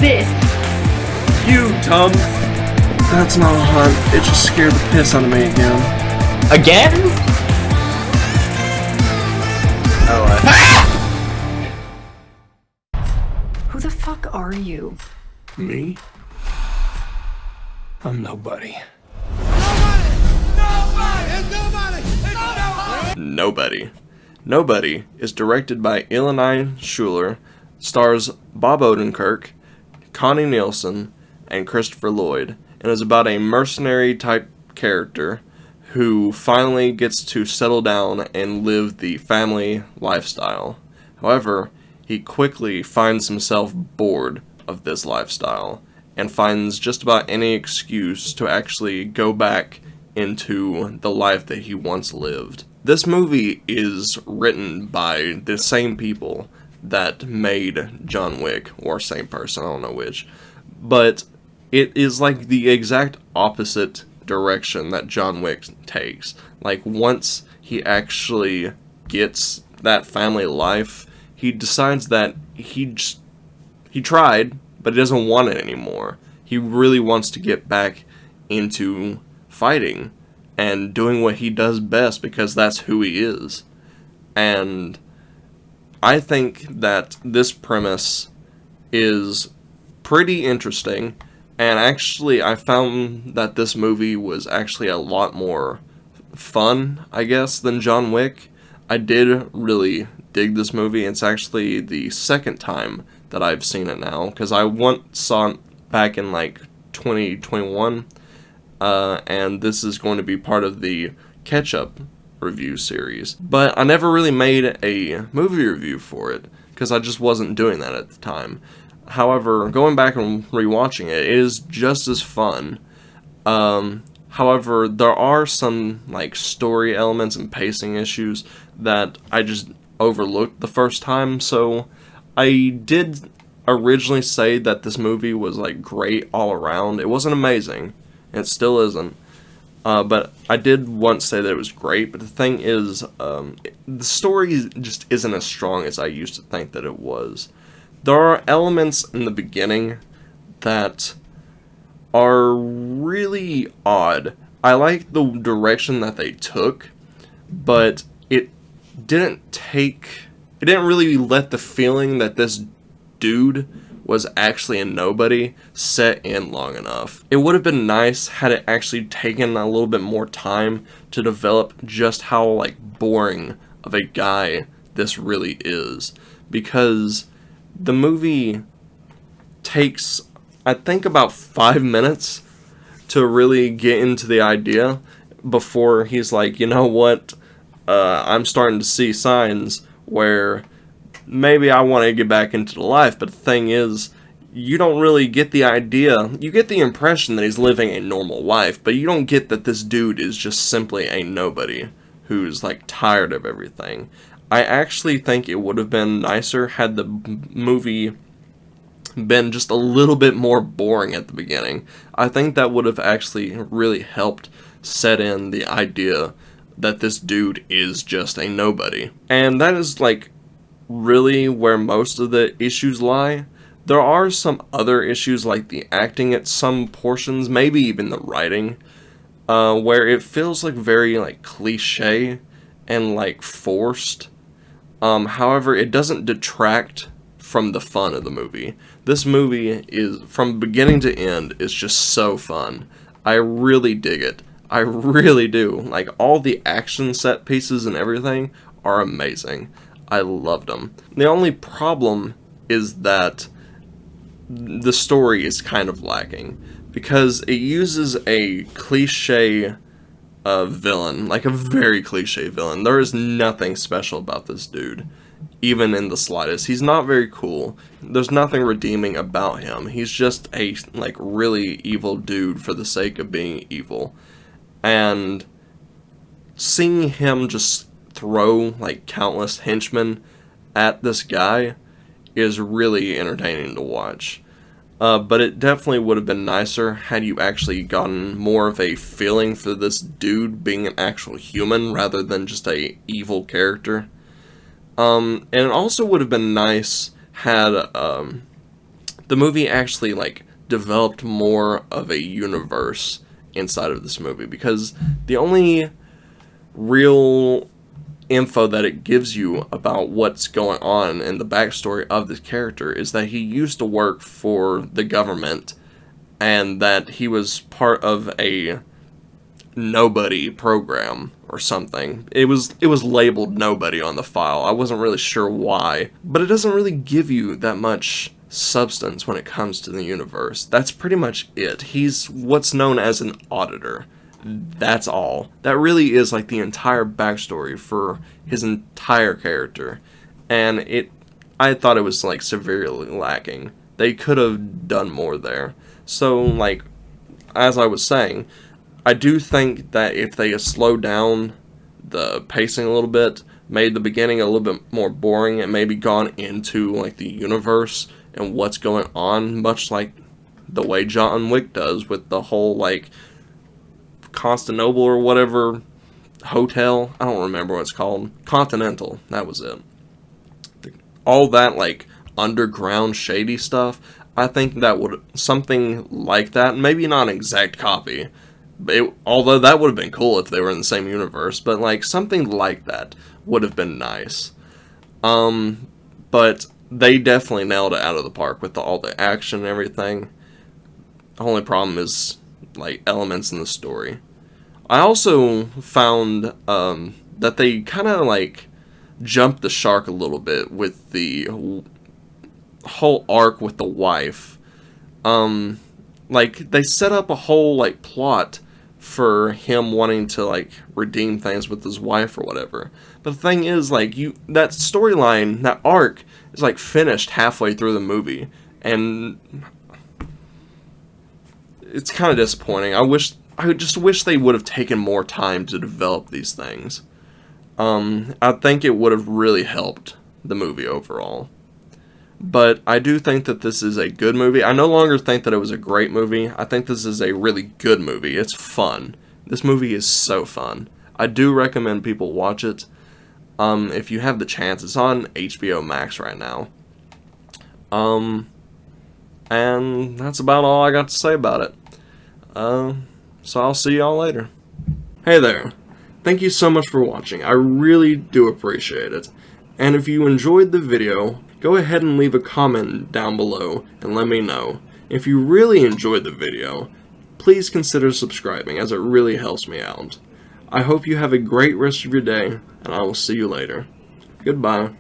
This. You, Tom. That's not a hunt. It just scared the piss out of me again. Again? Who the fuck are you? Me? I'm nobody. Nobody. Nobody is directed by Illini Schuler, stars Bob Odenkirk, Connie Nielsen, and Christopher Lloyd, and is about a mercenary-type character who finally gets to settle down and live the family lifestyle. However, he quickly finds himself bored of this lifestyle and finds just about any excuse to actually go back into the life that he once lived. This movie is written by the same people that made John Wick, or same person, I don't know which, but it is like the exact opposite direction that John Wick takes. Like, once he actually gets that family life, he decides that he tried, but he doesn't want it anymore. He really wants to get back into fighting and doing what he does best, because that's who he is. And I think that this premise is pretty interesting, and actually I found that this movie was actually a lot more fun, I guess, than John Wick. I did really dig this movie. It's actually the second time that I've seen it now, because I once saw it back in like 2021, and this is going to be part of the catch-up review series. But I never really made a movie review for it, because I just wasn't doing that at the time. However, going back and rewatching it, it is just as fun. However, there are some like story elements and pacing issues that I just overlooked the first time, so I did originally say that this movie was like great all around. It wasn't amazing, it still isn't, but I did once say that it was great. But the thing is, the story just isn't as strong as I used to think that it was. There are elements in the beginning that are really odd. I like the direction that they took, but it didn't really let the feeling that this dude was actually a nobody set in long enough. It would have been nice had it actually taken a little bit more time to develop just how like boring of a guy this really is, because the movie takes, I think, about 5 minutes to really get into the idea before he's like, you know what, I'm starting to see signs where maybe I want to get back into the life. But the thing is, you don't really get the idea. You get the impression that he's living a normal life, but you don't get that this dude is just simply a nobody who's like tired of everything. I actually think it would have been nicer had the movie been just a little bit more boring at the beginning. I think that would have actually really helped set in the idea that this dude is just a nobody. And that is like really where most of the issues lie. There are some other issues like the acting at some portions, maybe even the writing, where it feels like very like cliche and like forced. However, it doesn't detract from the fun of the movie. This movie is, from beginning to end, is just so fun. I really dig it. I really do. Like, all the action set pieces and everything are amazing. I loved them. The only problem is that the story is kind of lacking, because it uses a cliche villain, like a very cliche villain. There is nothing special about this dude, even in the slightest. He's not very cool. There's nothing redeeming about him. He's just a like really evil dude for the sake of being evil. And seeing him just throw like countless henchmen at this guy is really entertaining to watch. But it definitely would have been nicer had you actually gotten more of a feeling for this dude being an actual human rather than just a evil character. And it also would have been nice had the movie actually like developed more of a universe inside of this movie, because the only real info that it gives you about what's going on in the backstory of this character is that he used to work for the government and that he was part of a nobody program or something. It was labeled nobody on the file. I wasn't really sure why, but it doesn't really give you that much substance when it comes to the universe. That's pretty much it. He's what's known as an auditor. That's all. That really is like the entire backstory for his entire character. And I thought it was like severely lacking. They could have done more there. So like, as I was saying, I do think that if they slowed down the pacing a little bit, made the beginning a little bit more boring, and maybe gone into like the universe and what's going on, much like the way John Wick does with the whole like Constantinople or whatever hotel, I don't remember what it's called, Continental, that was it. All that like underground shady stuff, I think that would, something like that, maybe not an exact copy, but although that would have been cool if they were in the same universe, but like something like that would have been nice. But they definitely nailed it out of the park with all the action and everything. The only problem is like elements in the story. I also found that they kind of like jumped the shark a little bit with the whole arc with the wife. Like they set up a whole like plot for him wanting to like redeem things with his wife or whatever. But the thing is, like, that storyline, that arc is like finished halfway through the movie, and it's kind of disappointing. I just wish they would have taken more time to develop these things. I think it would have really helped the movie overall. But I do think that this is a good movie. I no longer think that it was a great movie. I think this is a really good movie. It's fun. This movie is so fun. I do recommend people watch it. If you have the chance, it's on HBO Max right now. And that's about all I got to say about it. So I'll see y'all later. Hey there. Thank you so much for watching. I really do appreciate it. And if you enjoyed the video, go ahead and leave a comment down below and let me know. If you really enjoyed the video, please consider subscribing, as it really helps me out. I hope you have a great rest of your day, and I will see you later. Goodbye.